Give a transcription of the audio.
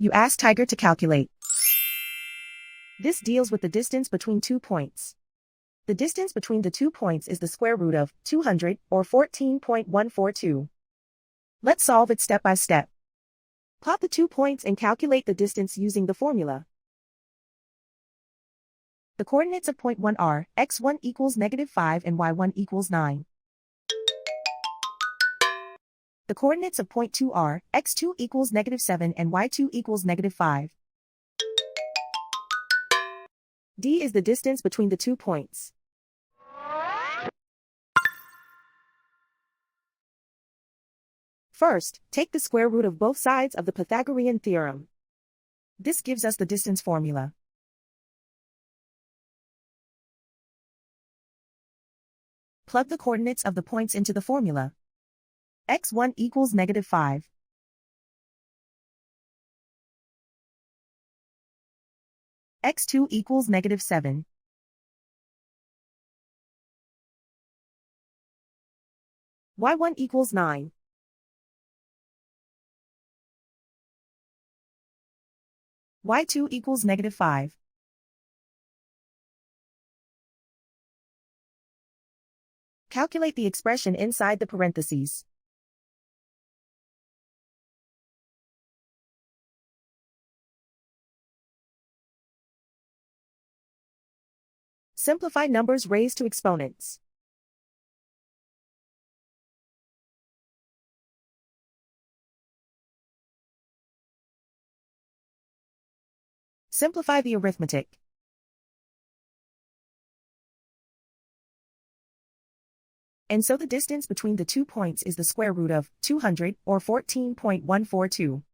You ask Tiger to calculate. This deals with the distance between 2 points. The distance between the 2 points is the square root of 200, or 14.142. Let's solve it step by step. Plot the 2 points and calculate the distance using the formula. The coordinates of point 1 are x1 equals -5 and y1 equals 9. The coordinates of point 2 are x2 equals -7 and y2 equals -5. D is the distance between the 2 points. First, take the square root of both sides of the Pythagorean theorem. This gives us the distance formula. Plug the coordinates of the points into the formula. x1 equals -5. x2 equals -7. y1 equals 9. y2 equals -5. Calculate the expression inside the parentheses. Simplify numbers raised to exponents. Simplify the arithmetic. And so the distance between the 2 points is the square root of 200, or 14.142.